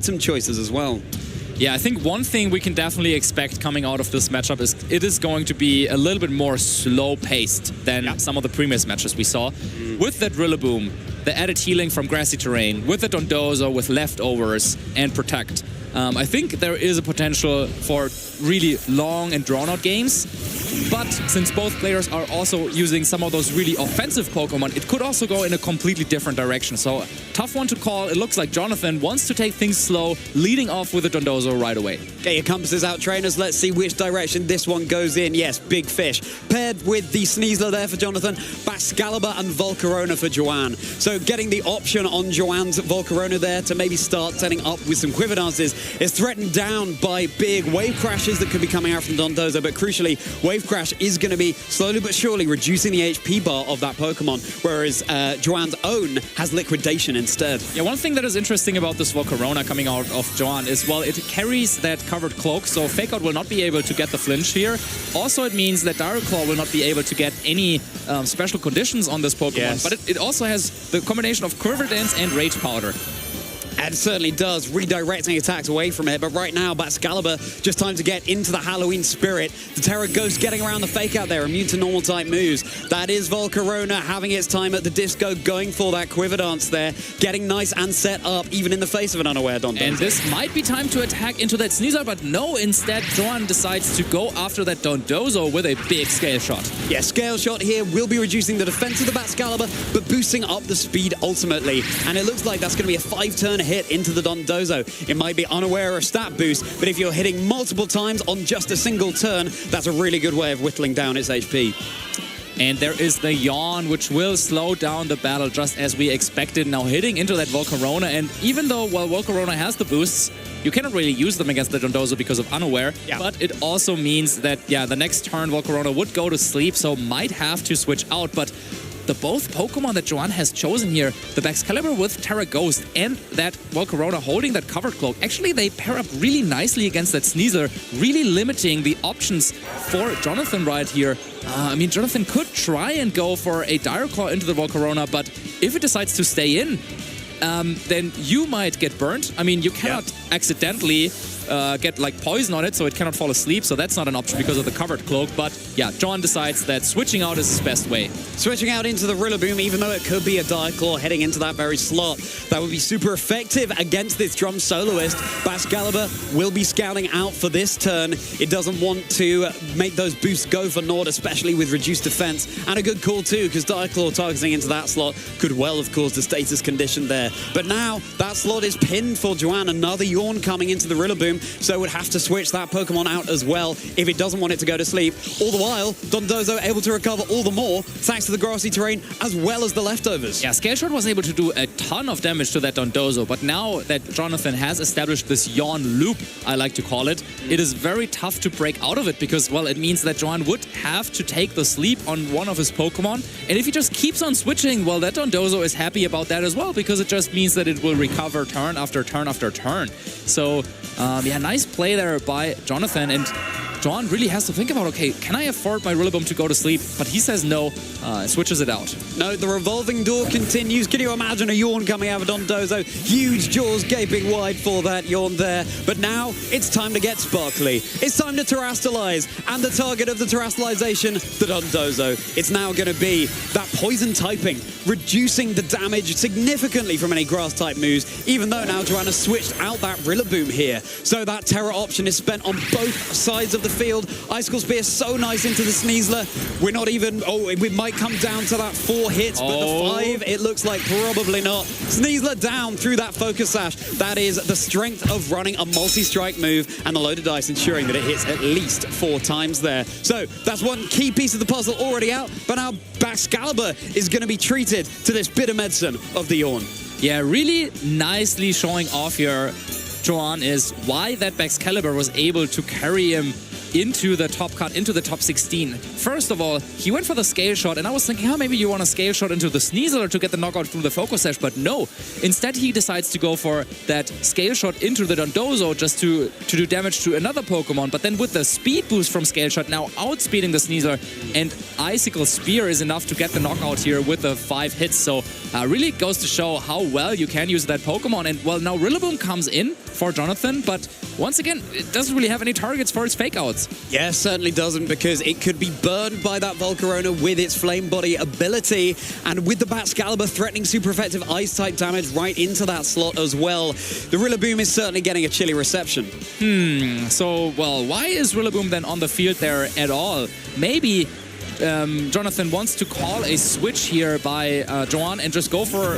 Some choices as well. Yeah, I think one thing we can definitely expect coming out of this matchup is it is going to be a little bit more slow-paced than some of the previous matches we saw. With that Rillaboom, the added healing from grassy terrain, with the Dondozo, with leftovers and Protect. I think there is a potential for really long and drawn-out games. But since both players are also using some of those really offensive Pokemon, it could also go in a completely different direction. So, tough one to call. It looks like Jonathan wants to take things slow, leading off with a Dondozo right away. Get your compasses out, trainers. Let's see which direction this one goes in. Yes, Big Fish. Paired with the Sneasler there for Jonathan, Bascalibur and Volcarona for Joan. So getting the option on Joan's Volcarona there to maybe start setting up with some Quiver Dances is threatened down by big Wave Crashes that could be coming out from Dondozo. But crucially, Wave Crash is going to be slowly but surely reducing the HP bar of that Pokemon, whereas Joan's own has Liquidation instead. Yeah, one thing that is interesting about this Volcarona coming out of Joan is, well, it carries that covered cloak, so Fake Out will not be able to get the flinch here. Also, it means that Direct Claw will not be able to get any special conditions on this Pokemon, but it also has the combination of Quiver Dance and Rage Powder. And it certainly does, redirecting attacks away from it. But right now, Bascalibur, just time to get into the Halloween spirit. The Terra Ghost getting around the Fake Out there, immune to normal type moves. That is Volcarona having its time at the disco, going for that Quiver Dance there, getting nice and set up, even in the face of an unaware Dondozo. And this might be time to attack into that Sneasler, but no, instead, Joan decides to go after that Dondozo with a big Scale Shot. Yeah, Scale Shot here will be reducing the defense of the Bascalibur, but boosting up the speed ultimately. And it looks like that's going to be a 5-turn hit into the Dondozo. It might be unaware or a stat boost, but if you're hitting multiple times on just a single turn, that's a really good way of whittling down its HP. And there is the Yawn, which will slow down the battle just as we expected. Now hitting into that Volcarona, and even though, well, Volcarona has the boosts, you cannot really use them against the Dondozo because of Unaware, but it also means that, yeah, the next turn Volcarona would go to sleep, so might have to switch out, but the both Pokemon that Joan has chosen here, the Bascalibur with Terra Ghost and that Volcarona holding that covered cloak, actually they pair up really nicely against that Sneasler, really limiting the options for Jonathan right here. I mean, Jonathan could try and go for a Direct Claw into the Volcarona, but if it decides to stay in, then you might get burnt. I mean, you cannot accidentally get like poison on it, so it cannot fall asleep, so that's not an option because of the covered cloak. But yeah, Joan decides that switching out is his best way. Switching out into the Rillaboom, even though it could be a Direct Claw heading into that very slot, that would be super effective against this Drum Soloist. Bascalibur will be scouting out for this turn. It doesn't want to make those boosts go for naught, especially with reduced defense. And a good call too, because Direct Claw targeting into that slot could well have caused a status condition there. But now that slot is pinned for Joan. Another Yawn coming into the Rillaboom, so would have to switch that Pokemon out as well if it doesn't want it to go to sleep. All the while, Dondozo able to recover all the more thanks to the grassy terrain as well as the leftovers. Yeah, Scale Shot was able to do a ton of damage to that Dondozo, but now that Jonathan has established this Yawn loop, I like to call it, it is very tough to break out of it because, well, it means that Joan would have to take the sleep on one of his Pokemon, and if he just keeps on switching, well, that Dondozo is happy about that as well because it just means that it will recover turn after turn after turn. So, yeah, nice play there by Jonathan, and Joan really has to think about, okay, can I afford my Rillaboom to go to sleep? But he says no, switches it out. No, the revolving door continues. Can you imagine a Yawn coming out of Dondozo? Huge jaws gaping wide for that Yawn there. But now it's time to get sparkly. It's time to Terrastalize. And the target of the Terrastalization, the Dondozo. It's now going to be that poison typing, reducing the damage significantly from any grass type moves, even though now Joanna switched out that Rillaboom here. So that Terra option is spent on both sides of the field. Icicle Spear so nice into the Sneasler. We're not even, we might come down to that 4 hits, but the 5, it looks like probably not. Sneasler down through that Focus Sash. That is the strength of running a multi-strike move, and the loaded dice ensuring that it hits at least 4 times there. So that's one key piece of the puzzle already out, but now Bascalibur is going to be treated to this bitter medicine of the Yawn. Yeah, really nicely showing off here, Joan, is why that Bascalibur was able to carry him into the top cut, into the top 16. First of all, he went for the scale shot, and I was thinking, maybe you want a scale shot into the Sneasler to get the knockout through the focus sash, but no. Instead, he decides to go for that scale shot into the Dondozo just to do damage to another Pokemon, but then with the speed boost from scale shot, now outspeeding the Sneasler, and Icicle Spear is enough to get the knockout here with the 5 hits. So really goes to show how well you can use that Pokemon. And well, now Rillaboom comes in for Jonathan, but once again, it doesn't really have any targets for its fake outs. Yeah, certainly doesn't, because it could be burned by that Volcarona with its Flame Body ability, and with the Baxcalibur threatening super effective Ice-type damage right into that slot as well. The Rillaboom is certainly getting a chilly reception. So, well, why is Rillaboom then on the field there at all? Maybe Jonathan wants to call a switch here by Joan and just go for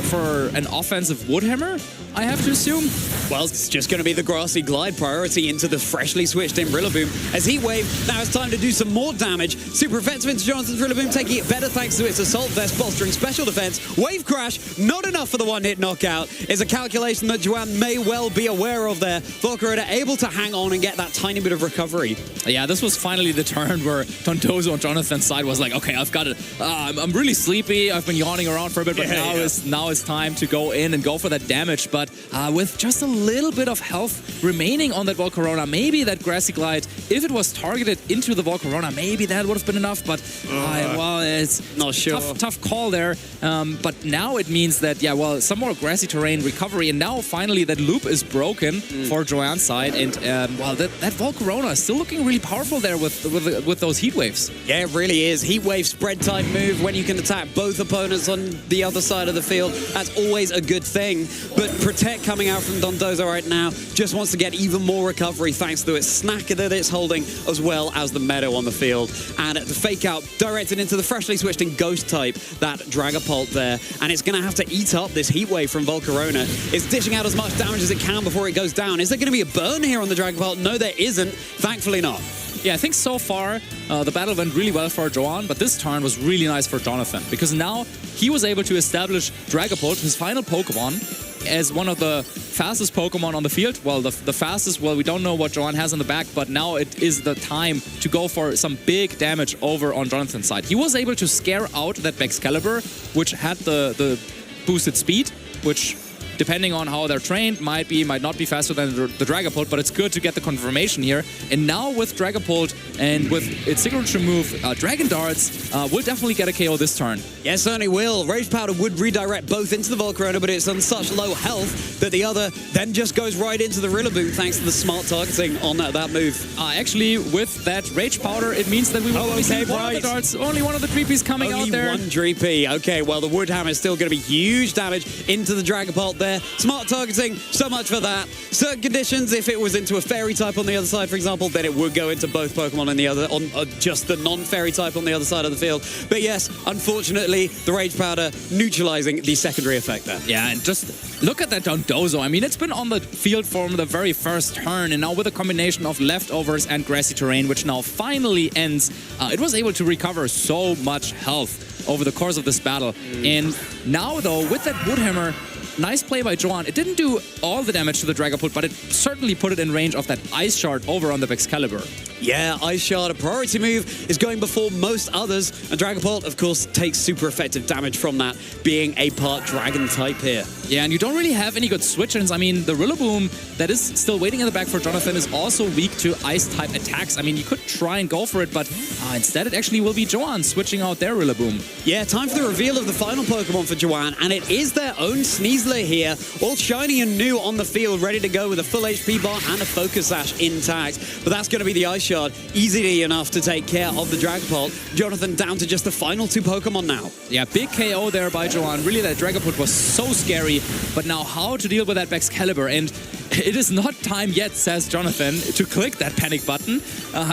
an offensive Woodhammer, I have to assume. Well, it's just going to be the Grassy Glide priority into the freshly switched in Rillaboom. As Heat Wave, now it's time to do some more damage. Super effective into Jonathan's Rillaboom, taking it better thanks to its Assault Vest, bolstering special defense. Wave Crash, not enough for the one-hit knockout. Is a calculation that Joan may well be aware of there. Volcarona able to hang on and get that tiny bit of recovery. Yeah, this was finally the turn where Dondozo on Jonathan's side was like, okay, I've got it. I'm really sleepy. I've been yawning around for a bit, but now it's time to go in and go for that damage. But with just a little bit of health remaining on that Volcarona, maybe that Grassy Glide, if it was targeted into the Volcarona, maybe that would have been enough. But well, it's not sure. Tough call there. But now it means that some more grassy terrain recovery, and now finally that loop is broken for Joan's side, and that Volcarona is still looking really powerful there with those heat waves. Yeah, it really is. Heat Wave spread type move when you can attack both opponents on the other side of the field. That's always a good thing. But Protect coming out from Dondozo right now just wants to get even more recovery thanks to its snack that it's holding, as well as the Meadow on the field. And the fake out directed into the freshly switched in Ghost type, that Dragapult there. And it's going to have to eat up this Heat Wave from Volcarona. It's dishing out as much damage as it can before it goes down. Is there going to be a burn here on the Dragapult? No, there isn't. Thankfully not. Yeah, I think so far the battle went really well for Joan, but this turn was really nice for Jonathan, because now he was able to establish Dragapult, his final Pokemon, as one of the fastest Pokemon on the field. Well, the fastest, well, we don't know what Joan has in the back, but now it is the time to go for some big damage over on Jonathan's side. He was able to scare out that Baxcalibur, which had the boosted speed, which, depending on how they're trained, might not be faster than the Dragapult, but it's good to get the confirmation here. And now with Dragapult and with its signature move, Dragon Darts, will definitely get a KO this turn. Yes, certainly will. Rage Powder would redirect both into the Volcarona, but it's on such low health that the other then just goes right into the Rillaboom thanks to the smart targeting on that move. Actually, with that Rage Powder, it means that we will only see one of the darts, only one of the Dreepies coming out there. Only one Dreepy. Okay, well, the Woodhammer is still going to be huge damage into the Dragapult there. Smart targeting, so much for that. Certain conditions, if it was into a Fairy type on the other side, for example, then it would go into both Pokemon on just the non-Fairy type on the other side of the field. But yes, unfortunately, the Rage Powder neutralizing the secondary effect there. Yeah, and just look at that Dondozo. I mean, it's been on the field from the very first turn, and now with a combination of leftovers and grassy terrain, which now finally ends, it was able to recover so much health over the course of this battle. And now, though, with that Woodhammer, nice play by Joan. It didn't do all the damage to the Dragapult, but it certainly put it in range of that Ice Shard over on the Baxcalibur. Yeah, Ice Shard, a priority move, is going before most others. And Dragapult, of course, takes super effective damage from that, being a part Dragon type here. Yeah, and you don't really have any good switch-ins. I mean, the Rillaboom that is still waiting in the back for Jonathan is also weak to Ice-type attacks. I mean, you could try and go for it, but instead it actually will be Joan switching out their Rillaboom. Yeah, time for the reveal of the final Pokemon for Joan, and it is their own Sneasler here, all shiny and new on the field, ready to go with a full HP bar and a Focus Sash intact. But that's going to be the Ice Shard, easily enough to take care of the Dragapult. Jonathan down to just the final two Pokemon now. Yeah, big KO there by Joan. Really, that Dragapult was so scary, but now how to deal with that Baxcalibur, and it is not time yet, says Jonathan, to click that panic button.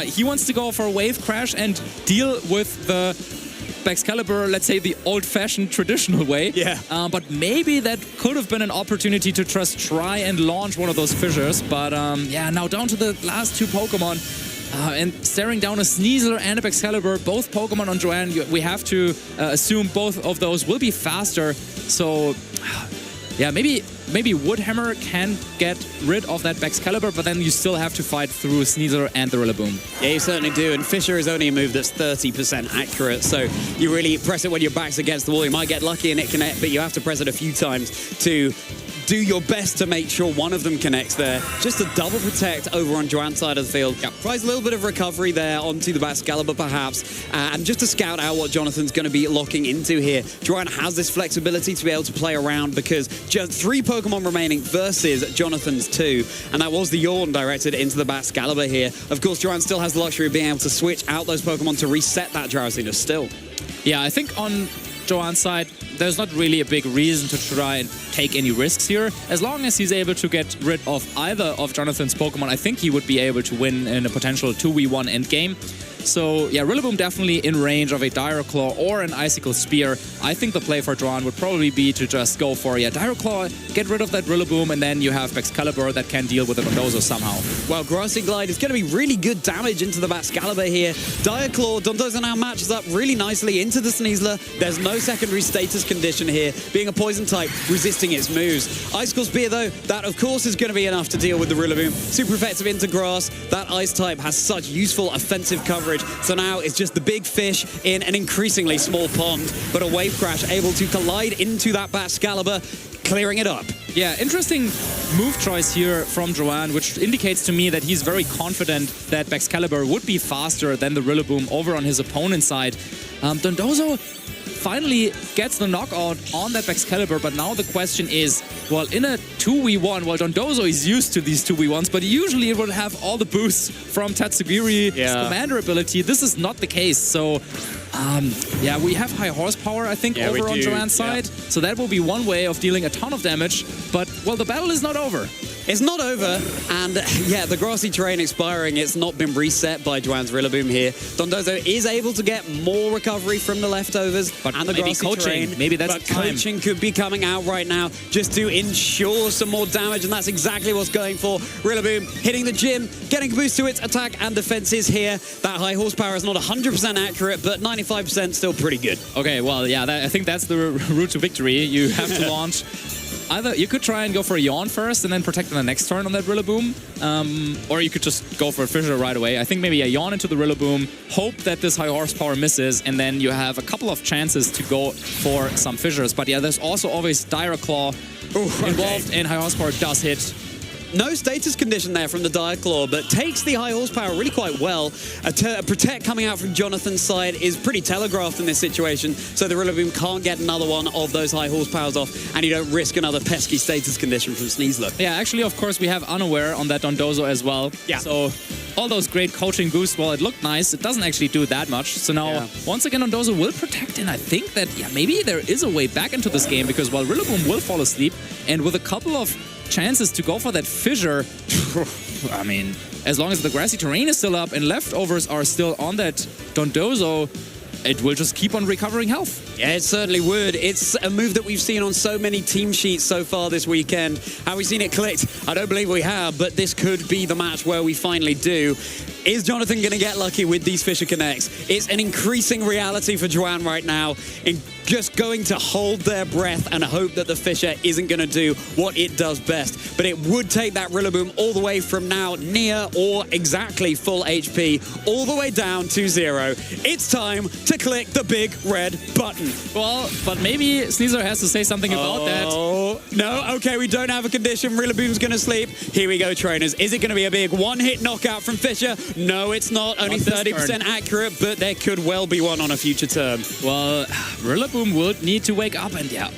He wants to go for a Wave Crash and deal with the Baxcalibur, let's say the old-fashioned traditional way. Yeah. But maybe that could have been an opportunity to just try and launch one of those fissures. But yeah, now down to the last two Pokemon. And staring down a Sneasler and a Baxcalibur, both Pokemon on Joan, we have to assume both of those will be faster. So, yeah, maybe maybe Woodhammer can get rid of that Excalibur, but then you still have to fight through Sneasler and the Rillaboom. Yeah, you certainly do. And Fisher is only a move that's 30% accurate, so you really press it when your back's against the wall. You might get lucky and it connect, but you have to press it a few times to do your best to make sure one of them connects there. Just a double protect over on Joan's side of the field. Yep. Tries a little bit of recovery there onto the Excalibur perhaps, and just to scout out what Jonathan's going to be locking into here. Joan has this flexibility to be able to play around because just 3 Pokemon remaining versus Jonathan's 2, and that was the Yawn directed into the Excalibur here. Of course, Joan still has the luxury of being able to switch out those Pokemon to reset that drowsiness still. Yeah, I think on Joan's side, there's not really a big reason to try and take any risks here. As long as he's able to get rid of either of Jonathan's Pokemon, I think he would be able to win in a potential 2v1 endgame. So yeah, Rillaboom definitely in range of a Direct Claw or an Icicle Spear. I think the play for Joan would probably be to just go for, Direct Claw, get rid of that Rillaboom, and then you have Excalibur that can deal with the Dondozo somehow. Well, Grassy Glide is going to be really good damage into the Excalibur here. Dire Claw, Dondozo now matches up really nicely into the Sneasler. There's no secondary status condition here, being a poison type, resisting its moves. Icicle Spear, though, that of course is going to be enough to deal with the Rillaboom. Super effective into grass. That Ice type has such useful offensive coverage. So now it's just the big fish in an increasingly small pond, but a Wave Crash able to collide into that Excalibur, clearing it up. Yeah, interesting move choice here from Joan, which indicates to me that he's very confident that Excalibur would be faster than the Rillaboom over on his opponent's side. Dondozo finally gets the knockout on that Excalibur, but now the question is, well, in a 2v1, well, Dondozo is used to these 2v1s, but usually it would have all the boosts from Tatsugiri's commander ability. This is not the case, so yeah, we have high horsepower, I think, over on Joan's side. So that will be one way of dealing a ton of damage. But, well, the battle is not over. It's not over, and yeah, the grassy terrain expiring, it's not been reset by Joan's Rillaboom here. Dondozo is able to get more recovery from the leftovers and the grassy terrain. Maybe that's the time. Coaching could be coming out right now just to ensure some more damage, and that's exactly what's going for. Rillaboom hitting the gym, getting a boost to its attack and defenses here. That high horsepower is not 100% accurate, but 95% still pretty good. Okay, well, yeah, I think that's the route to victory. You have to launch. Either you could try and go for a Yawn first and then protect on the next turn on that Rillaboom, or you could just go for a Fissure right away. I think maybe a Yawn into the Rillaboom, hope that this high horsepower misses, and then you have a couple of chances to go for some Fissures. But yeah, there's also always Dire Claw involved, and high horsepower does hit. No status condition there from the Dire Claw, but takes the high horsepower really quite well. A protect coming out from Jonathan's side is pretty telegraphed in this situation, so the Rillaboom can't get another one of those high horsepowers off, and you don't risk another pesky status condition from Sneasler. Yeah, actually, of course, we have Unaware on that Dondozo as well. Yeah. So all those great coaching boosts, while it looked nice, it doesn't actually do that much. So now, once again, Dondozo will protect, and I think that, maybe there is a way back into this game, because while Rillaboom will fall asleep, and with a couple of chances to go for that Fissure, I mean, as long as the grassy terrain is still up and leftovers are still on that Dondozo, it will just keep on recovering health. Yeah, it certainly would. It's a move that we've seen on so many team sheets so far this weekend. Have we seen it clicked? I don't believe we have, but this could be the match where we finally do. Is Jonathan going to get lucky with these Fissure Connects? It's an increasing reality for Joan right now in just going to hold their breath and hope that the Fissure isn't going to do what it does best. But it would take that Rillaboom all the way from now near or exactly full HP all the way down to 0. It's time to click the big red button. Well, but maybe Sneasler has to say something about that. Oh, no, okay, we don't have a condition. Rillaboom's going to sleep. Here we go, trainers. Is it going to be a big one-hit knockout from Fissure? No, it's not. Only 30% accurate, but there could well be one on a future turn. Well, Rillaboom would need to wake up, and yeah,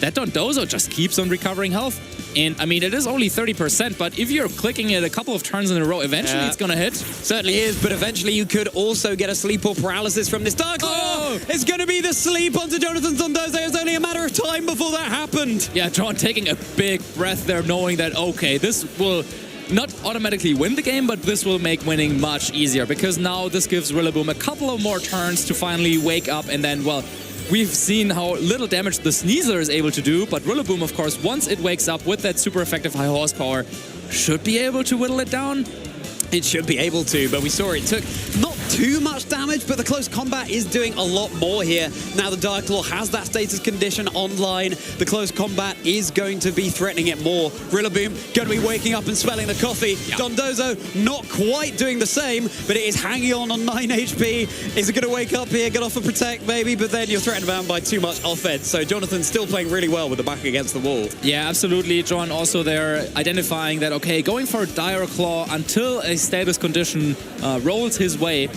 that Dondozo just keeps on recovering health. And, I mean, it is only 30%, but if you're clicking it a couple of turns in a row, eventually it's going to hit. Certainly is, but eventually you could also get a sleep or paralysis from this Dark Claw. Oh! It's going to be the sleep onto Jonathan's Dondozo. It was only a matter of time before that happened. Yeah, John taking a big breath there, knowing that, okay, this will not automatically win the game, but this will make winning much easier, because now this gives Rillaboom a couple of more turns to finally wake up, and then, well, we've seen how little damage the Sneasler is able to do, but Rillaboom, of course, once it wakes up with that super effective high horsepower, should be able to whittle it down. It should be able to, but we saw it took not too much damage, but the close combat is doing a lot more here. Now the Dark Claw has that status condition online. The close combat is going to be threatening it more. Rillaboom going to be waking up and smelling the coffee. Yep. Dondozo not quite doing the same, but it is hanging on 9 HP. Is it going to wake up here, get off a protect maybe, but then you're threatened down by too much offense. So Jonathan's still playing really well with the back against the wall. Yeah, absolutely. Joan also there identifying that, okay, going for a Dire Claw until a status condition rolls his way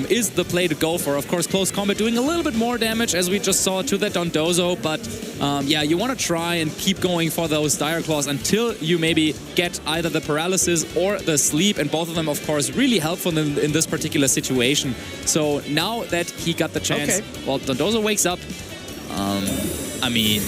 is the play to go for. Of course, close combat doing a little bit more damage, as we just saw, to that Dondozo, but yeah, you want to try and keep going for those Dire Claws until you maybe get either the paralysis or the sleep, and both of them, of course, really helpful in this particular situation. So now that he got the chance, well, Dondozo wakes up. I mean...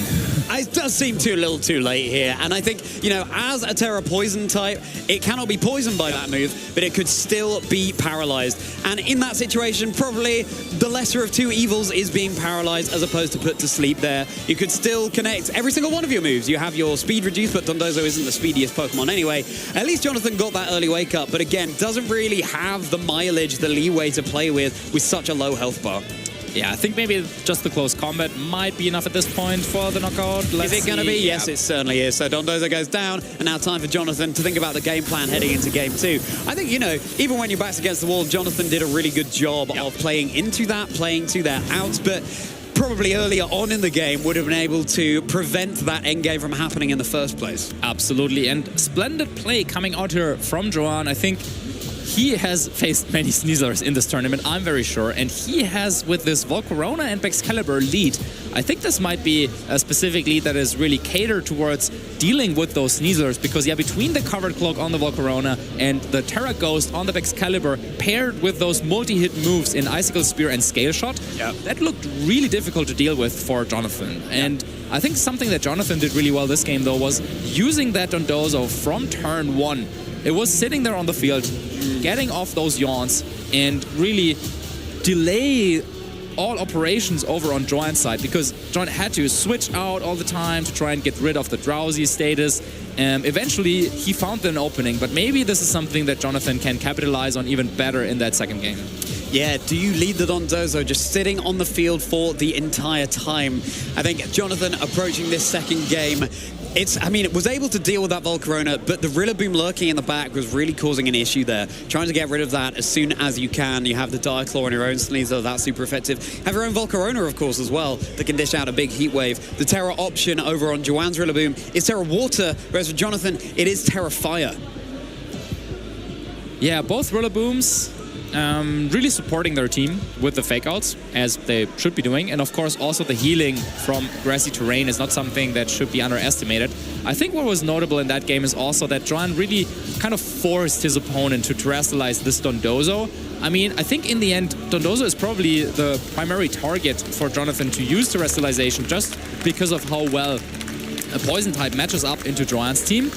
It does seem a little too late here, and I think, you know, as a Terra Poison type, it cannot be poisoned by that move, but it could still be paralyzed. And in that situation, probably the lesser of two evils is being paralyzed as opposed to put to sleep there. You could still connect every single one of your moves. You have your speed reduced, but Dondozo isn't the speediest Pokemon anyway. At least Jonathan got that early wake up, but again, doesn't really have the mileage, the leeway to play with such a low health bar. Yeah, I think maybe just the close combat might be enough at this point for the knockout. Is it going to be? Yes, it certainly is. So Dondozo goes down, and now time for Jonathan to think about the game plan heading into game 2. I think, you know, even when your back's against the wall, Jonathan did a really good job of playing into that, playing to their outs, but probably earlier on in the game would have been able to prevent that endgame from happening in the first place. Absolutely, and splendid play coming out here from Joan. I think he has faced many Sneasler's in this tournament, I'm very sure, and he has, with this Volcarona and Excalibur lead, I think this might be a specific lead that is really catered towards dealing with those Sneasler's, because yeah, between the Covered Cloak on the Volcarona and the Terra Ghost on the Excalibur, paired with those multi-hit moves in Icicle Spear and Scale Shot, that looked really difficult to deal with for Jonathan. And I think something that Jonathan did really well this game, though, was using that Dondozo from turn 1. It was sitting there on the field, getting off those yawns, and really delay all operations over on Joan's side, because Joan had to switch out all the time to try and get rid of the drowsy status. Eventually, he found an opening, but maybe this is something that Jonathan can capitalize on even better in that second game. Yeah, do you lead the Dondozo just sitting on the field for the entire time? I think Jonathan approaching this second game, it was able to deal with that Volcarona, but the Rillaboom lurking in the back was really causing an issue there. Trying to get rid of that as soon as you can. You have the Dire Claw on your own Sneasler, that's super effective. Have your own Volcarona, of course, as well, that can dish out a big heat wave. The Terra option over on Joan's Rillaboom is Terra Water, whereas for Jonathan, it is Terra Fire. Yeah, both Rillabooms really supporting their team with the fake outs, as they should be doing. And of course, also the healing from grassy terrain is not something that should be underestimated. I think what was notable in that game is also that Joan really kind of forced his opponent to terrestrialize this Dondozo. I mean, I think in the end, Dondozo is probably the primary target for Jonathan to use terrestrialization, just because of how well a poison type matches up into Joan's team.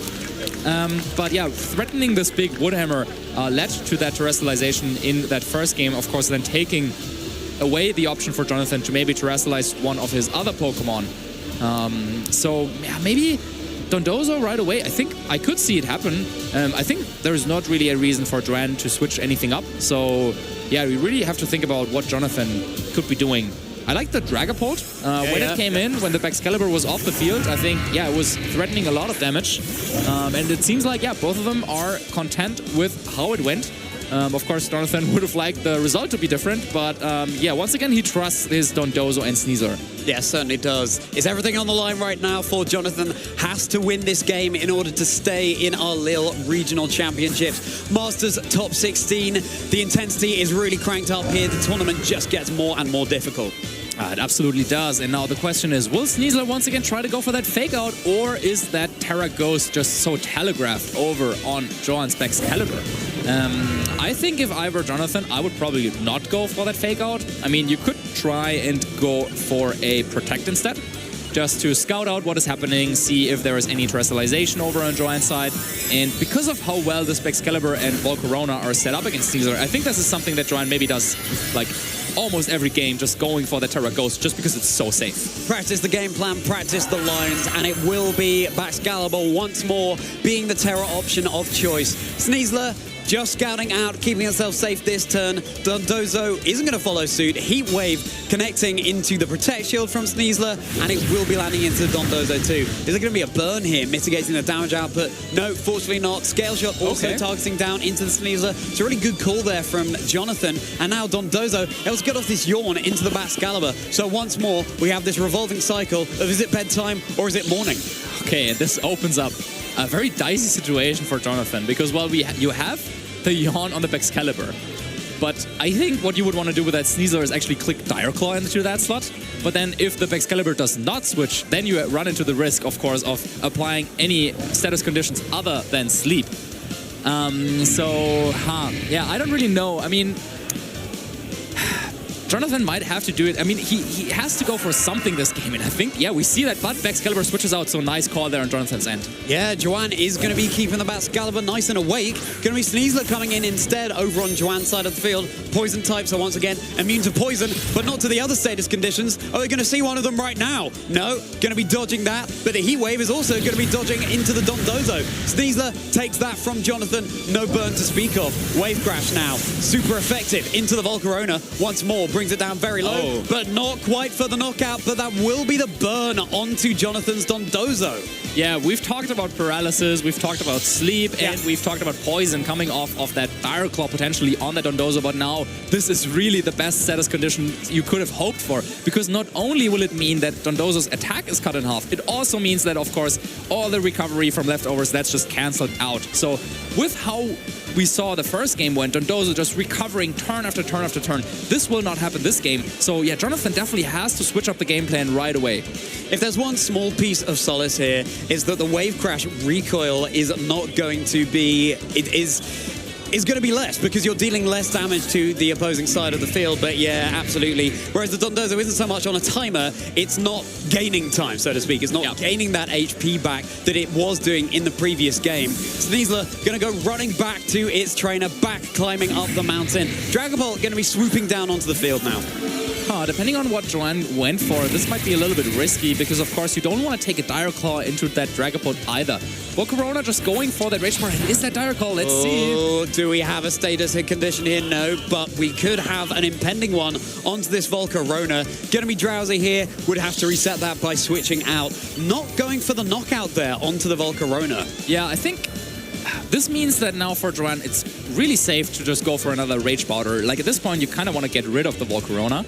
But yeah, threatening this big Woodhammer led to that terrestrialization in that first game, of course, then taking away the option for Jonathan to maybe terrestrialize one of his other Pokemon. So yeah, maybe Dondozo right away, I think I could see it happen. I think there's not really a reason for Joan to switch anything up. So yeah, we really have to think about what Jonathan could be doing. I like the Dragapult. When it came in, when the Excalibur was off the field, I think, yeah, it was threatening a lot of damage. And it seems like, yeah, both of them are content with how it went. Of course, Jonathan would have liked the result to be different, but yeah, once again, he trusts his Dondozo and Sneasler. Yeah, certainly does. Is everything on the line right now for Jonathan? Has to win this game in order to stay in our Lille Regional Championships. Masters top 16. The intensity is really cranked up here. The tournament just gets more and more difficult. It absolutely does. And now the question is, will Sneasler once again try to go for that fake out, or is that Terra Ghost just so telegraphed over on Joan's Excalibur? I think if I were Jonathan, I would probably not go for that fake out. I mean, you could try and go for a Protect instead, just to scout out what is happening, see if there is any terrestrialization over on Joan's side. And because of how well this Excalibur and Volcarona are set up against Sneasler, I think this is something that Joan maybe does, like, almost every game, just going for the Terra Ghost just because it's so safe. Practice the game plan, practice the lines, and it will be Excalibur once more being the Terra option of choice. Sneasler just scouting out, keeping himself safe this turn. Dondozo isn't going to follow suit. Heat Wave connecting into the Protect Shield from Sneasler, and it will be landing into Dondozo too. Is there going to be a burn here, mitigating the damage output? No, fortunately not. Scale Shot also targeting down into the Sneasler. It's a really good call there from Jonathan. And now Dondozo able to get off this Yawn into the Baxcalibur. So once more, we have this revolving cycle of is it bedtime or is it morning? Okay, and this opens up a very dicey situation for Jonathan because, well, you have the Yawn on the Baxcalibur. But I think what you would want to do with that Sneasler is actually click Dire Claw into that slot. But then if the Baxcalibur does not switch, then you run into the risk, of course, of applying any status conditions other than sleep. Yeah, I don't really know. I mean, Jonathan might have to do it. I mean, he has to go for something this game. And I think, yeah, we see that, but Baxcalibur switches out, so nice call there on Jonathan's end. Yeah, Joan is going to be keeping the Baxcalibur nice and awake. Going to be Sneasler coming in instead over on Joan's side of the field. Poison types are once again immune to poison, but not to the other status conditions. Are we going to see one of them right now? No, going to be dodging that, but the Heat Wave is also going to be dodging into the Dondozo. Sneasler takes that from Jonathan. No burn to speak of. Wave Crash now, super effective into the Volcarona. Once more, brings it down very low, but not quite for the knockout, but that will be the burn onto Jonathan's Dondozo. Yeah, we've talked about paralysis, we've talked about sleep, and we've talked about poison coming off of that Dire Claw potentially on that Dondozo, but now this is really the best status condition you could have hoped for, because not only will it mean that Dondozo's attack is cut in half, it also means that, of course, all the recovery from leftovers, that's just cancelled out. So with how we saw the first game when Dondozo just recovering turn after turn after turn, this will not happen this game. So yeah, Jonathan definitely has to switch up the game plan right away. If there's one small piece of solace here, is that the Wave Crash recoil is not going to be... is going to be less because you're dealing less damage to the opposing side of the field. But yeah, absolutely. Whereas the Dondozo isn't so much on a timer, it's not gaining time, so to speak. It's not gaining that HP back that it was doing in the previous game. Sneasler going to go running back to its trainer, back climbing up the mountain. Dragapult going to be swooping down onto the field now. Depending on what Joan went for, this might be a little bit risky because, of course, you don't want to take a Dire Claw into that Dragapult either. Volcarona just going for that Rage Power. Is that Dire Claw? Let's see. Do we have a status hit condition here? No, but we could have an impending one onto this Volcarona. Going to be drowsy here. Would have to reset that by switching out. Not going for the knockout there onto the Volcarona. Yeah, I think this means that now for Joan, it's really safe to just go for another Rage Powder. Like at this point, you kind of want to get rid of the Volcarona.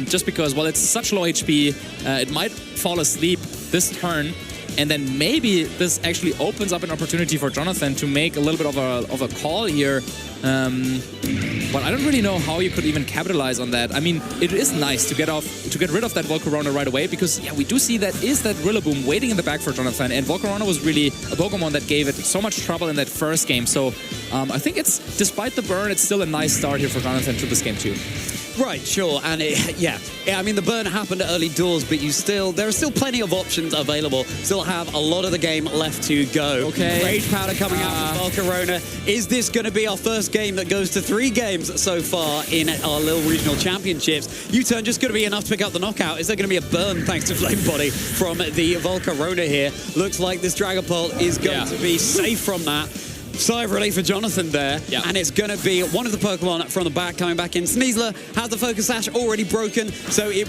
Just because, well, it's such low HP, it might fall asleep this turn, and then maybe this actually opens up an opportunity for Jonathan to make a little bit of a call here. But I don't really know how you could even capitalize on that. I mean, it is nice to get rid of that Volcarona right away because, yeah, we do see that is that Rillaboom waiting in the back for Jonathan, and Volcarona was really a Pokemon that gave it so much trouble in that first game. So I think it's, despite the burn, it's still a nice start here for Jonathan to this game too. Right, sure, and I mean the burn happened early doors, but there are still plenty of options available. Still have a lot of the game left to go. Okay. Rage Powder coming out from Volcarona. Is this going to be our first game that goes to 3 games so far in our Lille Regional Championships? U-turn just going to be enough to pick up the knockout. Is there going to be a burn thanks to Flame Body from the Volcarona here? Looks like this Dragapult is going to be safe from that. Sigh of relief for Jonathan there, and it's going to be one of the Pokemon from the back coming back in. Sneasler has the Focus Sash already broken, so it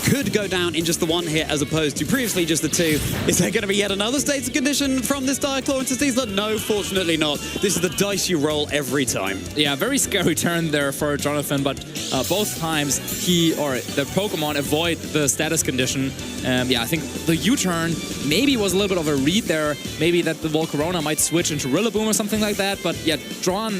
could go down in just the 1 hit as opposed to previously just the 2. Is there going to be yet another status condition from this Dire Claw into Sneasler? No, fortunately not. This is the dice you roll every time. Yeah, very scary turn there for Jonathan, but both times he or the Pokemon avoid the status condition. Yeah, I think the U-turn maybe was a little bit of a read there. Maybe that the Volcarona might switch into Rillaboom or something like that. But yeah, Joan,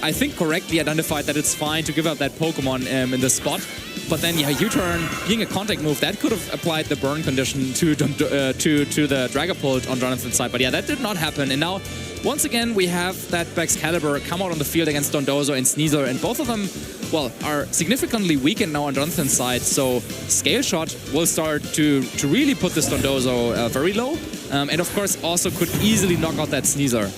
I think, correctly identified that it's fine to give up that Pokemon in this spot. But then, yeah, U-turn being a contact move, that could have applied the burn condition to the Dragapult on Jonathan's side. But yeah, that did not happen. And now, once again, we have that Baxcalibur come out on the field against Dondozo and Sneasler, and both of them, well, are significantly weakened now on Jonathan's side. So Scale Shot will start to really put this Dondozo very low. And of course, also could easily knock out that Sneasler.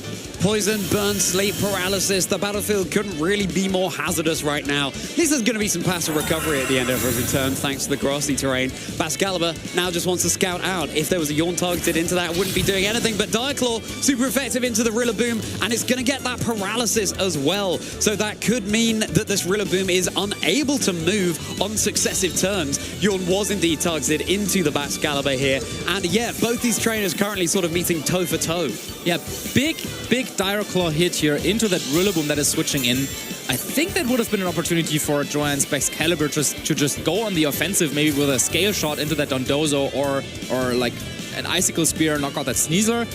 Poison, burn, sleep, paralysis. The battlefield couldn't really be more hazardous right now. At least there's going to be some passive recovery at the end of every turn, thanks to the grassy terrain. Excalibur now just wants to scout out. If there was a Yawn targeted into that, it wouldn't be doing anything. But Direclaw, super effective into the Rillaboom, and it's going to get that paralysis as well. So that could mean that this Rillaboom is unable to move on successive turns. Yawn was indeed targeted into the Excalibur here. And yeah, both these trainers currently sort of meeting toe for toe. Yeah, big Direclaw hit here into that Rillaboom that is switching in. I think that would have been an opportunity for Joan's Excalibur to just go on the offensive, maybe with a scale shot into that Dondozo or like an Icicle Spear, knock out that Sneasler.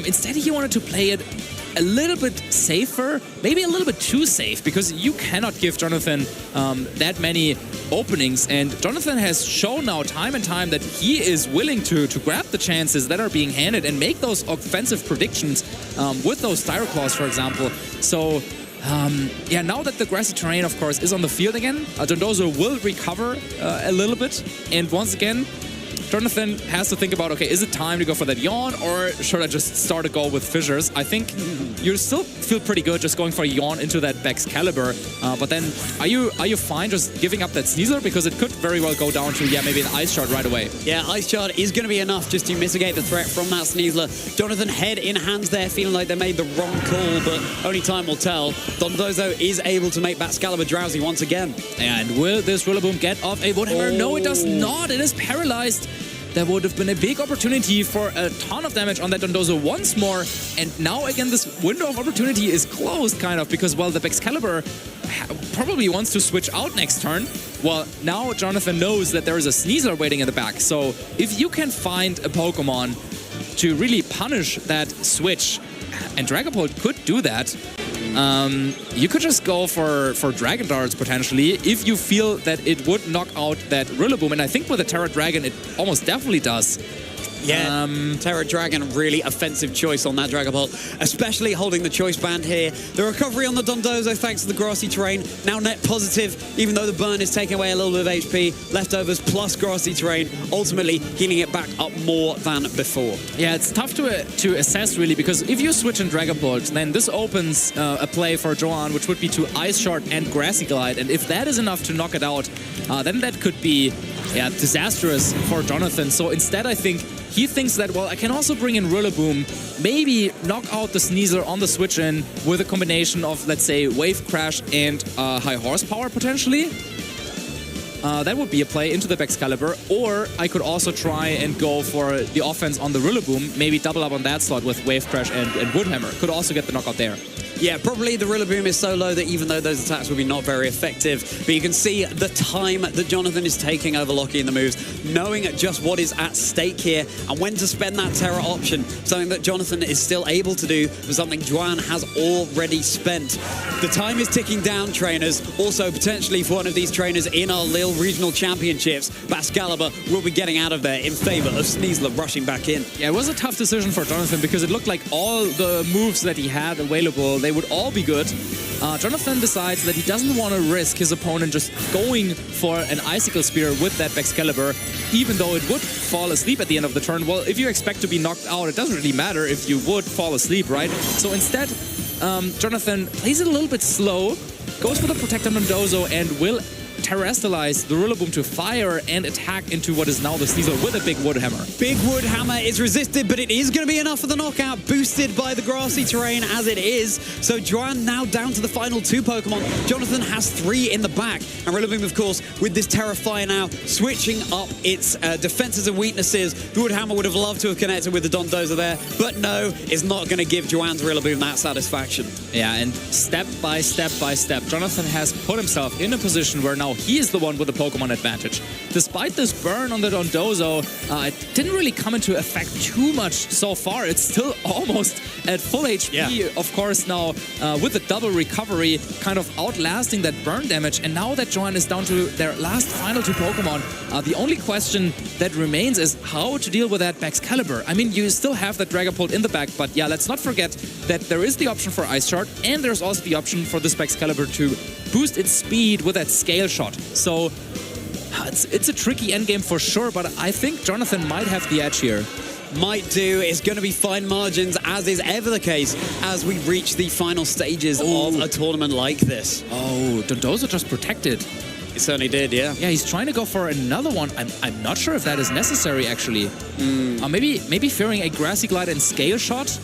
Instead, he wanted to play it a little bit safer, maybe a little bit too safe, because you cannot give Jonathan that many openings, and Jonathan has shown now time and time that he is willing to grab the chances that are being handed and make those offensive predictions with those Direclaws, for example. So yeah, now that the grassy terrain, of course, is on the field again, Dondozo will recover a little bit, and once again, Jonathan has to think about, okay, is it time to go for that Yawn, or should I just start a go with Fissures? I think you still feel pretty good just going for a Yawn into that Excalibur, but then are you fine just giving up that Sneasler? Because it could very well go down to, yeah, maybe an Ice Shard right away. Yeah, Ice Shard is going to be enough just to mitigate the threat from that Sneasler. Jonathan head in hands there, feeling like they made the wrong call, but only time will tell. Dondozo is able to make Excalibur drowsy once again. And will this Rillaboom get off a Woodhammer? No, it does not. It is paralyzed. That would have been a big opportunity for a ton of damage on that Dondozo once more. And now, again, this window of opportunity is closed, kind of, because, well, the Excalibur probably wants to switch out next turn. Well, now Jonathan knows that there is a Sneasler waiting in the back. So if you can find a Pokemon to really punish that switch, and Dragapult could do that, you could just go for Dragon Darts, potentially, if you feel that it would knock out that Rillaboom. And I think with the Terra Dragon, it almost definitely does. Yeah, Terra Dragon, really offensive choice on that Dragapult, especially holding the choice band here. The recovery on the Dondozo, thanks to the grassy terrain, now net positive, even though the burn is taking away a little bit of HP. Leftovers plus grassy terrain, ultimately healing it back up more than before. Yeah, it's tough to assess, really, because if you switch in Dragapult, then this opens a play for Joan, which would be to Ice Shard and Grassy Glide. And if that is enough to knock it out, then that could be disastrous for Jonathan. So instead, I think he thinks that, well, I can also bring in Rillaboom, maybe knock out the Sneasler on the switch-in with a combination of, let's say, Wave Crash and High Horsepower, potentially. That would be a play into the Excalibur. Or I could also try and go for the offense on the Rillaboom, maybe double up on that slot with Wave Crash and Woodhammer. Could also get the knockout there. Yeah, probably the Rillaboom is so low that even though those attacks will be not very effective, but you can see the time that Jonathan is taking over Lockie in the moves, knowing just what is at stake here and when to spend that Terra option, something that Jonathan is still able to do, but something Joan has already spent. The time is ticking down, trainers. Also, potentially for one of these trainers in our Lille Regional Championships, Excalibur will be getting out of there in favor of Sneasler rushing back in. Yeah, it was a tough decision for Jonathan because it looked like all the moves that he had available, they would all be good. Jonathan decides that he doesn't want to risk his opponent just going for an Icicle Spear with that Excalibur, even though it would fall asleep at the end of the turn. Well, if you expect to be knocked out, it doesn't really matter if you would fall asleep, right? So instead, Jonathan plays it a little bit slow, goes for the Protector Dondozo, and will terrestrialize the Rillaboom to fire and attack into what is now the Sneasler with a big Wood Hammer. Big Wood Hammer is resisted, but it is going to be enough for the knockout, boosted by the grassy terrain as it is. So Joan now down to the final two Pokemon. Jonathan has 3 in the back, and Rillaboom, of course, with this Terrafire now, switching up its defenses and weaknesses. The Wood Hammer would have loved to have connected with the Dondozo there, but no, it's not going to give Joan's Rillaboom that satisfaction. Yeah, and step by step by step, Jonathan has put himself in a position where now he is the one with the Pokemon advantage. Despite this burn on the Dondozo, it didn't really come into effect too much so far. It's still almost at full HP, yeah. Of course, now with the double recovery, kind of outlasting that burn damage. And now that Joan is down to their last final 2 Pokemon, the only question that remains is how to deal with that Excalibur. I mean, you still have that Dragapult in the back, but yeah, let's not forget that there is the option for Ice Shard, and there's also the option for this Excalibur to boost its speed with that Scale Shot. So it's a tricky endgame for sure, but I think Jonathan might have the edge here. might do. It's going to be fine margins, as is ever the case, as we reach the final stages of a tournament like this. Oh, Dondozo just protected. He certainly did, yeah. Yeah, he's trying to go for another one. I'm not sure if that is necessary, actually. Maybe fearing a Grassy Glide and Scale Shot?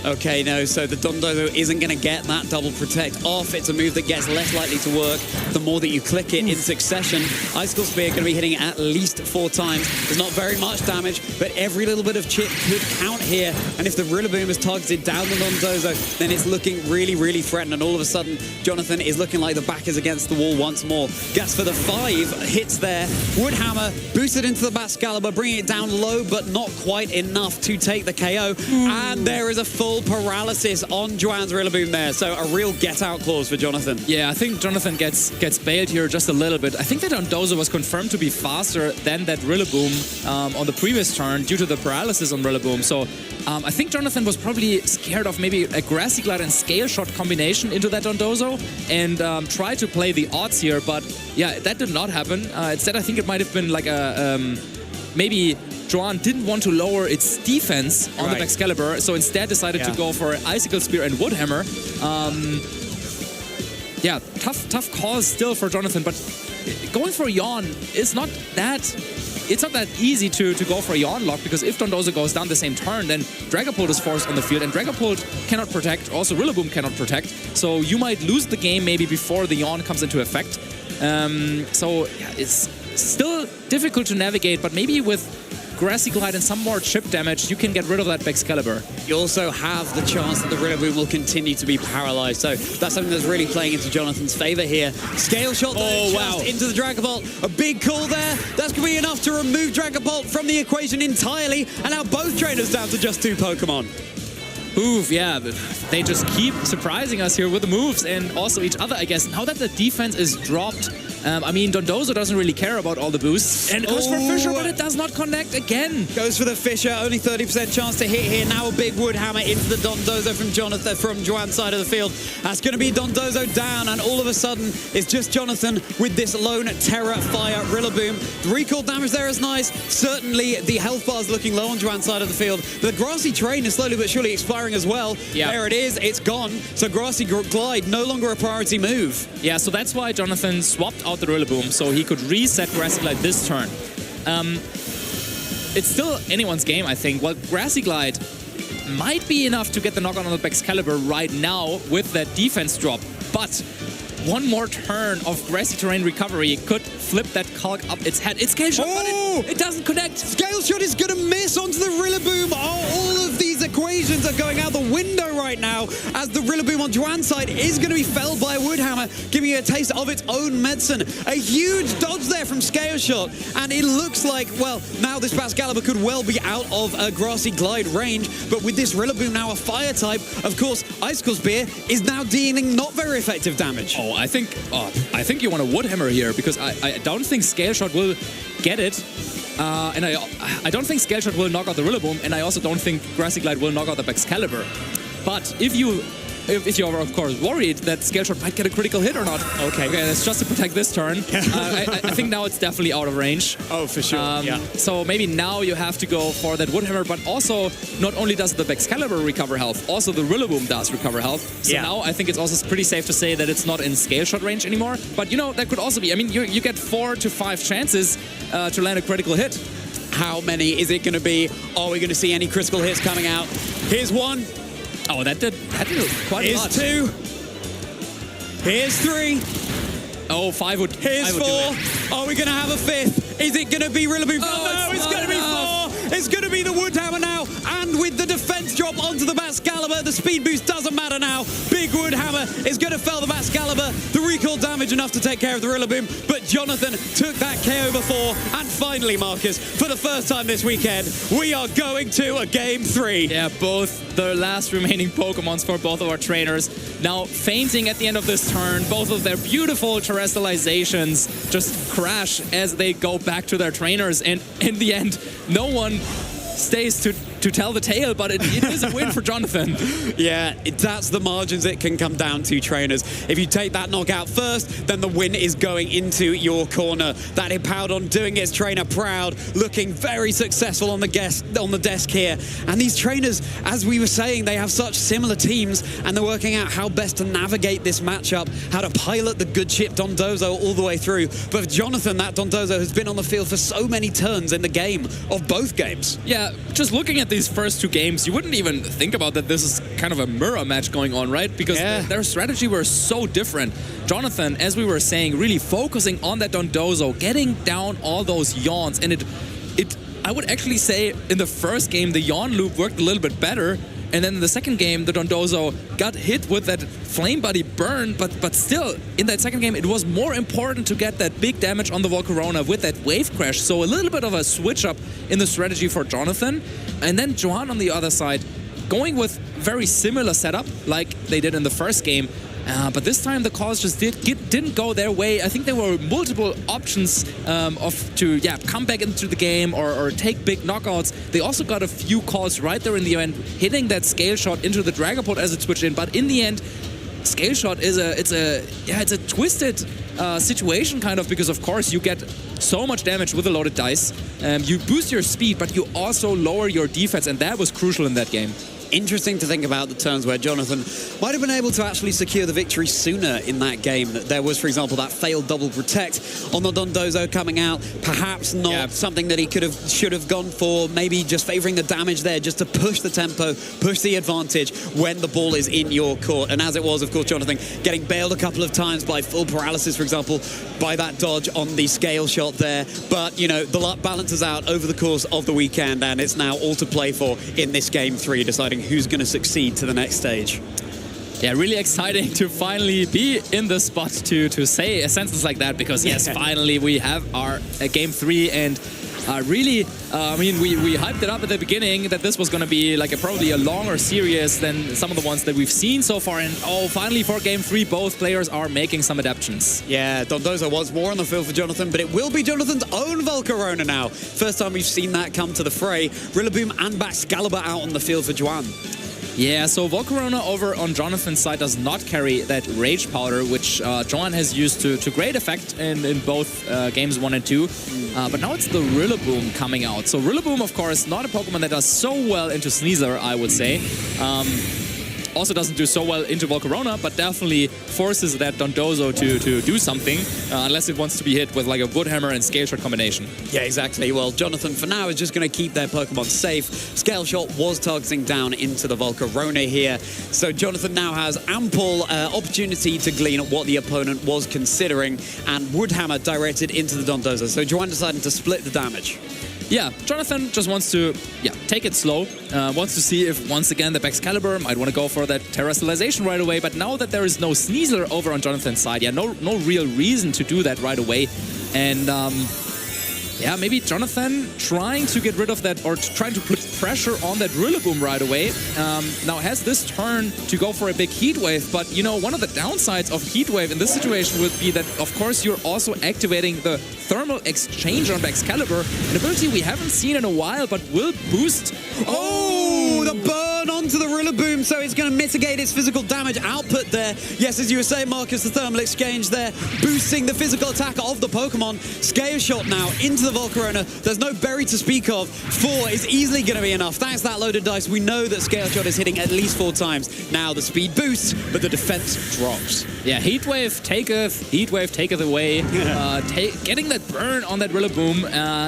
Okay, no, so the Dondozo isn't going to get that double protect off. It's a move that gets less likely to work the more that you click it in succession. Icicle Spear going to be hitting it at least 4 times. There's not very much damage, but every little bit of chip could count here. And if the Rillaboom is targeted down the Dondozo, then it's looking really, really threatened. And all of a sudden, Jonathan is looking like the back is against the wall once more. Gets for the 5 hits there. Woodhammer boosted into the Bascalibur, bringing it down low, but not quite enough to take the KO. And there is a full paralysis on Joan's Rillaboom there. So a real get-out clause for Jonathan. Yeah, I think Jonathan gets bailed here just a little bit. I think that Dondozo was confirmed to be faster than that Rillaboom on the previous turn due to the paralysis on Rillaboom. So I think Jonathan was probably scared of maybe a Grassy Glide and Scale Shot combination into that Dondozo and tried to play the odds here, but yeah, that did not happen. Instead, I think it might have been like a maybe Joan didn't want to lower its defense on the Excalibur, so instead decided to go for Icicle Spear and Woodhammer. Yeah, tough call still for Jonathan, but going for Yawn is not that... It's not that easy to go for a Yawn lock, because if Dondozo goes down the same turn, then Dragapult is forced on the field, and Dragapult cannot protect. Also, Rillaboom cannot protect. So you might lose the game maybe before the Yawn comes into effect. So yeah, it's still difficult to navigate, but maybe with Grassy Glide and some more chip damage, you can get rid of that Excalibur. You also have the chance that the Rillaboom will continue to be paralyzed, so that's something that's really playing into Jonathan's favor here. Scale Shot though, just into the Dragapult. A big call there. That's going to be enough to remove Dragapult from the equation entirely, and now both trainers down to just 2 Pokemon. Oof, yeah, but they just keep surprising us here with the moves and also each other, I guess. Now that the defense is dropped, I mean, Dondozo doesn't really care about all the boosts. And it goes for Fisher, but it does not connect again. Goes for the Fisher, only 30% chance to hit here. Now a big Woodhammer into the Dondozo from Jonathan, from Joan's side of the field. That's going to be Dondozo down, and all of a sudden, it's just Jonathan with this lone Terra Fire Rillaboom. The recall damage there is nice. Certainly, the health bar is looking low on Joan's side of the field. The Grassy Terrain is slowly but surely expiring as well. Yeah. There it is, it's gone. So Grassy Glide, no longer a priority move. Yeah, so that's why Jonathan swapped out the Rillaboom, so he could reset Grassy Glide this turn. It's still anyone's game, I think. Well, Grassy Glide might be enough to get the knock-on on the Excalibur right now with that defense drop, but one more turn of Grassy Terrain recovery could flip that Calc up its head. It's Scale Shot, but it doesn't connect. Scale Shot is going to miss onto the Rillaboom. All of these equations are going out the window right now, as the Rillaboom on Joan's side is going to be felled by a Woodhammer, giving it a taste of its own medicine. A huge dodge there from Scale Shot, and it looks like, well, now this Bascalibur could well be out of a Grassy Glide range, but with this Rillaboom now a fire type, of course, Icicle Spear is now dealing not very effective damage. Oh, I think you want a Woodhammer here, because I don't think Scale Shot will get it. And I don't think Scale Shot will knock out the Rillaboom, and I also don't think Grassy Glide will knock out the Excalibur. But if you're of course worried that Scale Shot might get a critical hit or not, okay, that's just to protect this turn. I think now it's definitely out of range. Oh, for sure. Yeah. So maybe now you have to go for that Woodhammer, but also not only does the Excalibur recover health, also the Rillaboom does recover health. So now I think it's also pretty safe to say that it's not in Scale Shot range anymore. But you know, that could also be. I mean, you get 4 to 5 chances to land a critical hit. How many is it going to be? Are we going to see any critical hits coming out? Here's 1. Oh, that did quite a lot. Here's 2. Here's 3. Oh, 5 would. Here's 4. Are we going to have a 5th? Is it going to be Rillaboom? Oh, no, it's going to be 4. It's going to be the Woodhammer now. And with the defense drop onto the Bascalibur, the speed boost doesn't matter now. Big Woodhammer is going to fell the Bascalibur. The recall damage enough to take care of the Rillaboom. But Jonathan took that KO before. And finally, Marcus, for the first time this weekend, we are going to a Game 3. Yeah, both the last remaining Pokemons for both of our trainers now fainting at the end of this turn. Both of their beautiful terrestrializations just crash as they go back to their trainers. And in the end, no one stays to to tell the tale, but it is a win for Jonathan. Yeah, that's the margins it can come down to, trainers. If you take that knockout first, then the win is going into your corner. That Hippowdon doing its trainer proud, looking very successful on the desk here. And these trainers, as we were saying, they have such similar teams, and they're working out how best to navigate this matchup, how to pilot the good ship Dondozo all the way through. But for Jonathan, that Dondozo has been on the field for so many turns in the game of both games. Yeah, just looking at these first two games, you wouldn't even think about that this is kind of a mirror match going on, right? Because their strategy were so different. Jonathan, as we were saying, really focusing on that Dondozo, getting down all those yawns, and I would actually say in the first game the yawn loop worked a little bit better, and then in the second game the Dondozo got hit with that flame body burn, but still in that second game it was more important to get that big damage on the Volcarona with that wave crash. So a little bit of a switch up in the strategy for Jonathan. And then Joan on the other side going with very similar setup like they did in the first game. But this time the calls just didn't go their way. I think there were multiple options to come back into the game or take big knockouts. They also got a few calls right there in the end, hitting that scale shot into the Dragapult as it switched in. But in the end, scale shot is a twisted situation kind of, because of course you get so much damage with a loaded dice. You boost your speed, but you also lower your defense, and that was crucial in that game. Interesting to think about the turns where Jonathan might have been able to actually secure the victory sooner in that game. There was, for example, that failed double protect on the Dondozo coming out. Perhaps not something that he should have gone for. Maybe just favoring the damage there just to push the tempo, push the advantage when the ball is in your court. And as it was, of course, Jonathan getting bailed a couple of times by full paralysis, for example, by that dodge on the scale shot there. But, you know, the luck balances out over the course of the weekend, and it's now all to play for in this game 3, deciding who's going to succeed to the next stage. Yeah, really exciting to finally be in the spot to say a sentence like that, because yes, finally we have our game 3, and really, I mean, we hyped it up at the beginning that this was going to be like probably a longer series than some of the ones that we've seen so far, and finally for game 3 both players are making some adaptations. Yeah, Dondozo was more on the field for Jonathan, but it will be Jonathan's own Volcarona now. First time we've seen that come to the fray. Rillaboom and Baxcalibur out on the field for Joan. Yeah, so Volcarona over on Jonathan's side does not carry that Rage Powder, which Joan has used to great effect in both games 1 and 2. But now it's the Rillaboom coming out. So Rillaboom, of course, not a Pokemon that does so well into Sneasler, I would say. Also doesn't do so well into Volcarona, but definitely forces that Dondozo to do something, unless it wants to be hit with like a Wood Hammer and Scale Shot combination. Yeah, exactly. Well, Jonathan for now is just going to keep their Pokemon safe. Scale Shot was targeting down into the Volcarona here, so Jonathan now has ample opportunity to glean what the opponent was considering, and Wood Hammer directed into the Dondozo. So Joan deciding to split the damage. Yeah, Jonathan just wants to take it slow, wants to see if once again the Baxcalibur might want to go for that Terrestrialization right away, but now that there is no Sneasler over on Jonathan's side, no real reason to do that right away. And maybe Jonathan trying to get rid of that, or trying to put pressure on that Rillaboom right away. Now has this turn to go for a big Heat Wave, but you know, one of the downsides of Heat Wave in this situation would be that, of course, you're also activating the Thermal Exchange on Baxcalibur, an ability we haven't seen in a while, but will boost. Oh, the burn onto the Rillaboom, so it's going to mitigate its physical damage output there. Yes, as you were saying, Marcus, the Thermal Exchange there, boosting the physical attack of the Pokemon. Scale Shot now into the Volcarona. There's no berry to speak of. 4 is easily going to be enough. Thanks to that loaded dice, we know that Scale Shot is hitting at least 4 times. Now the speed boosts, but the defense drops. Yeah, Heat Wave taketh away. Getting that burn on that Rillaboom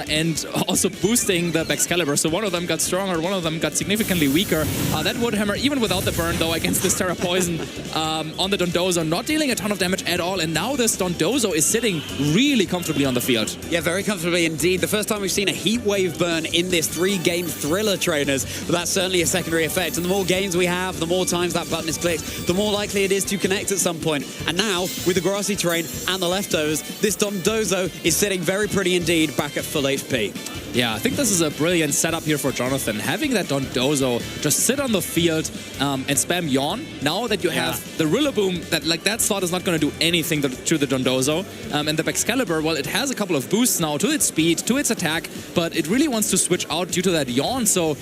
and also boosting the Baxcalibur. So one of them got stronger, one of them got significantly weaker. That Wood Hammer, even without the burn though, against this Terra Poison on the Dondozo, not dealing a ton of damage at all. And now this Dondozo is sitting really comfortably on the field. Yeah, very comfortably indeed. The first time we've seen a Heat Wave burn in this 3-game thriller, trainers. But that's certainly a secondary effect. And the more games we have, the more times that button is clicked, the more likely it is to connect at some point. And now, with the grassy terrain and the leftovers, this Dondozo is sitting very pretty indeed, back at full HP. Yeah, I think this is a brilliant setup here for Jonathan. Having that Dondozo just sit on the field and spam Yawn. Now that you have the Rillaboom, that slot is not going to do anything to the Dondozo. And the Baxcalibur, well, it has a couple of boosts now to its speed, to its attack, but it really wants to switch out due to that Yawn. So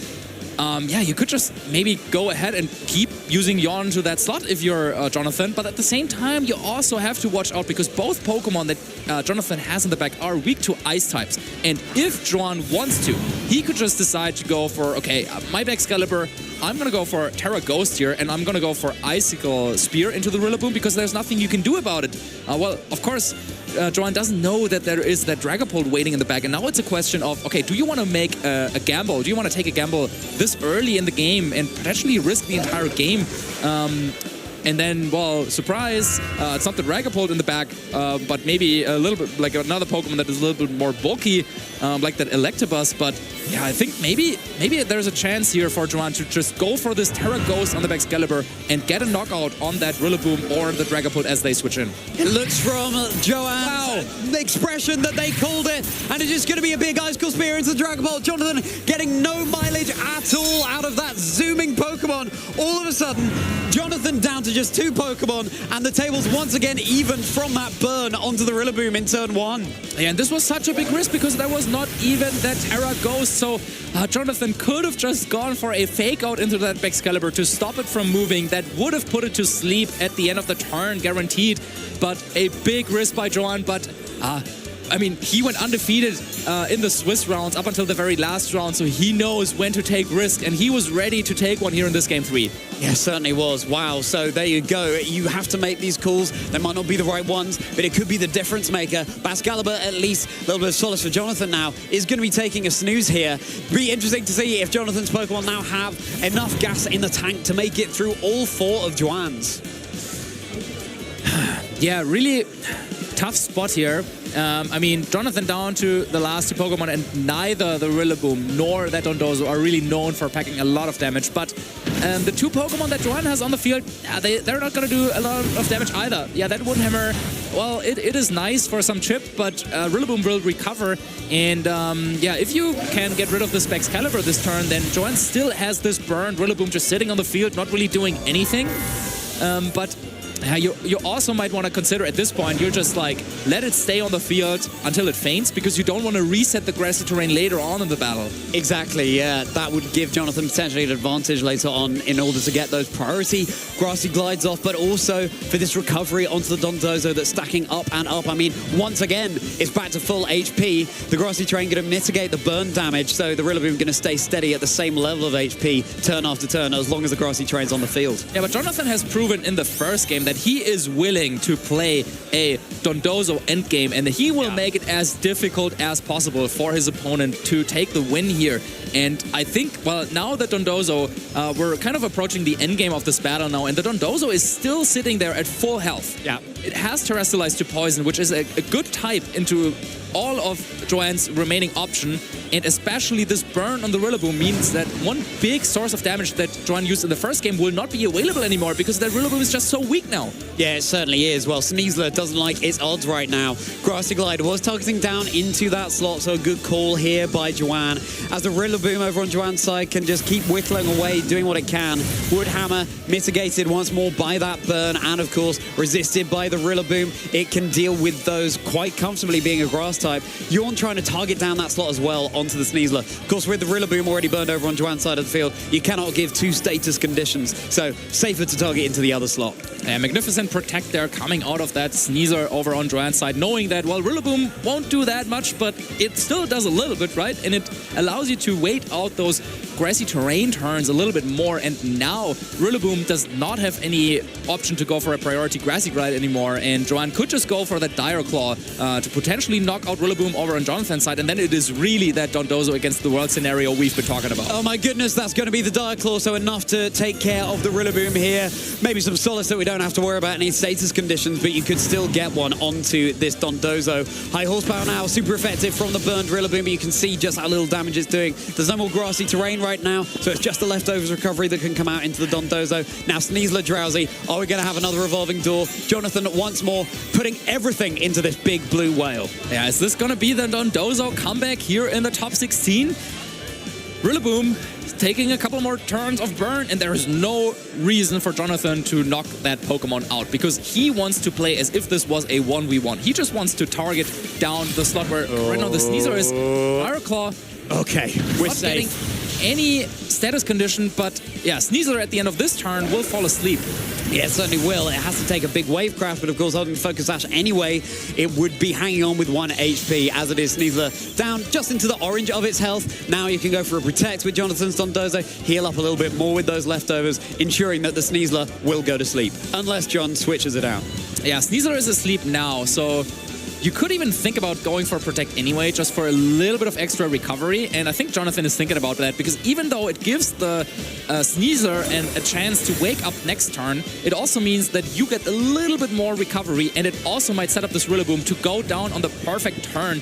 yeah, you could just maybe go ahead and keep using Yawn to that slot if you're Jonathan, but at the same time, you also have to watch out because both Pokemon that Jonathan has in the back are weak to Ice types. And if Joan wants to, he could just decide to go for, okay, my Excalibur, I'm going to go for Terra Ghost here, and I'm going to go for Icicle Spear into the Rillaboom because there's nothing you can do about it. Well, of course, Joan doesn't know that there is that Dragapult waiting in the back, and now it's a question of, okay, do you want to make a gamble? Do you want to take a gamble this early in the game and potentially risk the entire game? And then, well, surprise, it's not the Dragapult in the back, but maybe a little bit like another Pokemon that is a little bit more bulky, like that Electabuzz. But yeah, I think maybe there's a chance here for Joan to just go for this Terra Ghost on the Excalibur and get a knockout on that Rillaboom or the Dragapult as they switch in. It looks from Joan's expression that they called it, and it's just going to be a big Icicle Spear into the Dragapult. Jonathan getting no mileage at all out of that zooming Pokemon. All of a sudden, Jonathan down to just 2 Pokemon, and the tables once again even from that burn onto the Rillaboom in turn 1. Yeah, and this was such a big risk because there was not even that Terra Ghost, so Jonathan could have just gone for a fake out into that Excalibur to stop it from moving. That would have put it to sleep at the end of the turn, guaranteed, but a big risk by Joan. But I mean, he went undefeated in the Swiss rounds up until the very last round, so he knows when to take risk, and he was ready to take one here in this game 3. Yeah, certainly was. Wow, so there you go. You have to make these calls. They might not be the right ones, but it could be the difference maker. Excalibur, at least a little bit of solace for Jonathan now, is going to be taking a snooze here. Be interesting to see if Jonathan's Pokemon now have enough gas in the tank to make it through all 4 of Joan's. Yeah, really tough spot here. I mean, Jonathan down to the last 2 Pokemon, and neither the Rillaboom nor that Dondozo are really known for packing a lot of damage. But the 2 Pokemon that Joan has on the field, they're not going to do a lot of damage either. Yeah, that Woodhammer, well, it is nice for some chip, but Rillaboom will recover. And yeah, if you can get rid of this Excalibur this turn, then Joan still has this burned Rillaboom just sitting on the field, not really doing anything. But you also might want to consider at this point, you're just like, let it stay on the field until it faints, because you don't want to reset the grassy terrain later on in the battle. Exactly, yeah. That would give Jonathan potentially an advantage later on in order to get those priority grassy glides off, but also for this recovery onto the Dondozo that's stacking up and up. I mean, once again, it's back to full HP. The grassy terrain going to mitigate the burn damage, so the Rillaboom going to stay steady at the same level of HP turn after turn as long as the grassy terrain's on the field. Yeah, but Jonathan has proven in the first game that he is willing to play a Dondozo endgame, and he will make it as difficult as possible for his opponent to take the win here. And I think, well, now that Dondozo, we're kind of approaching the endgame of this battle now, and the Dondozo is still sitting there at full health. Yeah. It has Terrestrialize to Poison, which is a good type into all of Joan's remaining option, and especially this burn on the Rillaboom means that one big source of damage that Joan used in the first game will not be available anymore because that Rillaboom is just so weak now. Yeah, it certainly is. Well, Sneasler doesn't like its odds right now. Grassy Glide was targeting down into that slot, so a good call here by Joan, as the Rillaboom over on Joan's side can just keep whittling away, doing what it can. Woodhammer mitigated once more by that burn, and of course resisted by the Rillaboom. It can deal with those quite comfortably, being a grass type. Yawn trying to target down that slot as well onto the Sneasler. Of course, with the Rillaboom already burned over on Joan's side of the field, you cannot give 2 status conditions, so safer to target into the other slot. Yeah, magnificent protect there coming out of that Sneasler over on Joan's side, knowing that, well, Rillaboom won't do that much, but it still does a little bit, right? And it allows you to wait out those grassy terrain turns a little bit more, and now Rillaboom does not have any option to go for a priority grassy glide anymore, and Joan could just go for that Dire Claw to potentially knock out Rillaboom over on Jonathan's side, and then it is really that Dondozo against the world scenario we've been talking about. Oh my goodness, that's going to be the Dire Claw, so enough to take care of the Rillaboom here. Maybe some solace that we don't have to worry about any status conditions, but you could still get one onto this Dondozo. High horsepower now, super effective from the burned Rillaboom, but you can see just how little damage it's doing. There's no more grassy terrain right now, so it's just the leftovers recovery that can come out into the Dondozo. Now Sneasler drowsy. Are we going to have another revolving door? Jonathan once more putting everything into this big blue whale. Yeah, is this going to be the Dondozo comeback here in the top 16? Rillaboom taking a couple more turns of burn, and there is no reason for Jonathan to knock that Pokemon out, because he wants to play as if this was a 1v1. He just wants to target down the slot where right now the Sneasler is. Fire Claw. Okay, we're safe. Any status condition, but yeah, Sneasler at the end of this turn will fall asleep. Yeah, it certainly will. It has to take a big wave crash, but of course, holding Focus Sash anyway, it would be hanging on with 1 HP. As it is, Sneasler down just into the orange of its health. Now you can go for a Protect with Jonathan's Dondozo, heal up a little bit more with those leftovers, ensuring that the Sneasler will go to sleep, unless John switches it out. Yeah, Sneasler is asleep now, so you could even think about going for a Protect anyway, just for a little bit of extra recovery. And I think Jonathan is thinking about that, because even though it gives the Sneasler a chance to wake up next turn, it also means that you get a little bit more recovery, and it also might set up this Rillaboom to go down on the perfect turn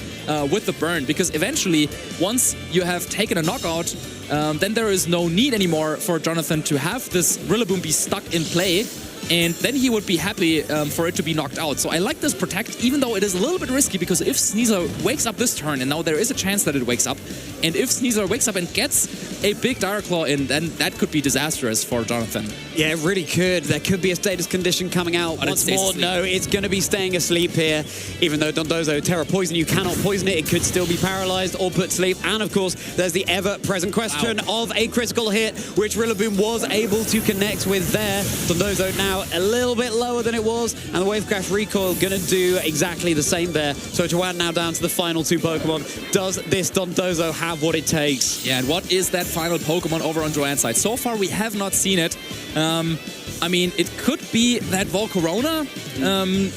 with the burn. Because eventually, once you have taken a knockout, then there is no need anymore for Jonathan to have this Rillaboom be stuck in play. And then he would be happy for it to be knocked out. So I like this Protect, even though it is a little bit risky, because if Sneasler wakes up this turn, and now there is a chance that it wakes up, and if Sneasler wakes up and gets a big Dire Claw in, then that could be disastrous for Jonathan. Yeah, it really could. There could be a status condition coming out once more. No, it's going to be staying asleep here. Even though Dondozo, Terra Poison, you cannot poison it. It could still be paralyzed or put to sleep. And of course, there's the ever-present question of a critical hit, which Rillaboom was able to connect with there. Dondozo now a little bit lower than it was, and the Wave Crash Recoil going to do exactly the same there. So Joan now down to the final 2 Pokemon. Does this Dondozo have what it takes? Yeah, and what is that final Pokemon over on Joan's side? So far, we have not seen it. I mean, it could be that Volcarona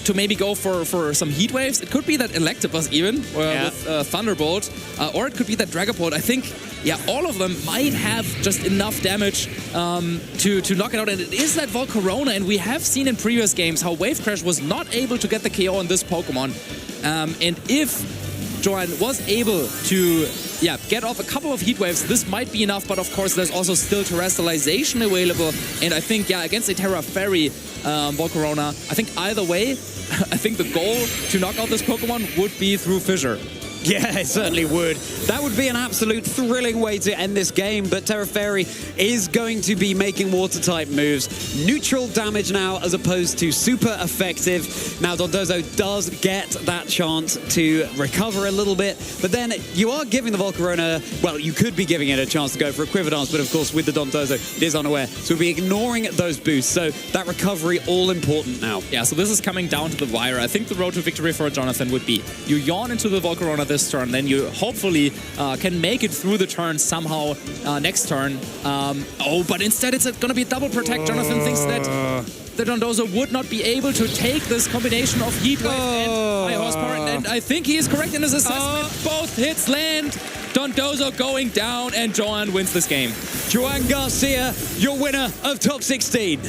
to maybe go for some Heat Waves. It could be that Electabuzz even, with Thunderbolt. Or it could be that Dragapult. I think, yeah, all of them might have just enough damage to knock it out. And it is that Volcarona. And we have seen in previous games how Wave Crash was not able to get the KO on this Pokemon. And if Joan was able to get off a couple of Heat Waves, this might be enough, but of course there's also still Terrestrialization available, and I think, against a Terra Fairy Volcarona, I think either way, I think the goal to knock out this Pokemon would be through Fissure. Yeah, it certainly would. That would be an absolute thrilling way to end this game, but Terra Fairy is going to be making Water-type moves. Neutral damage now as opposed to super effective. Now Dondozo does get that chance to recover a little bit, but then you are giving the Volcarona, well, you could be giving it a chance to go for a Quiver Dance, but of course with the Dondozo, it is unaware. So we'll be ignoring those boosts, so that recovery all important now. Yeah, so this is coming down to the wire. I think the road to victory for Jonathan would be you yawn into the Volcarona this turn, then you hopefully can make it through the turn somehow next turn. But instead it's going to be a double Protect. Jonathan thinks that the Dondozo would not be able to take this combination of Heat Wave and High Horsepower, and I think he is correct in his assessment. Both hits land. Dondozo going down, and Joan wins this game. Joan Garcia, your winner of top 16.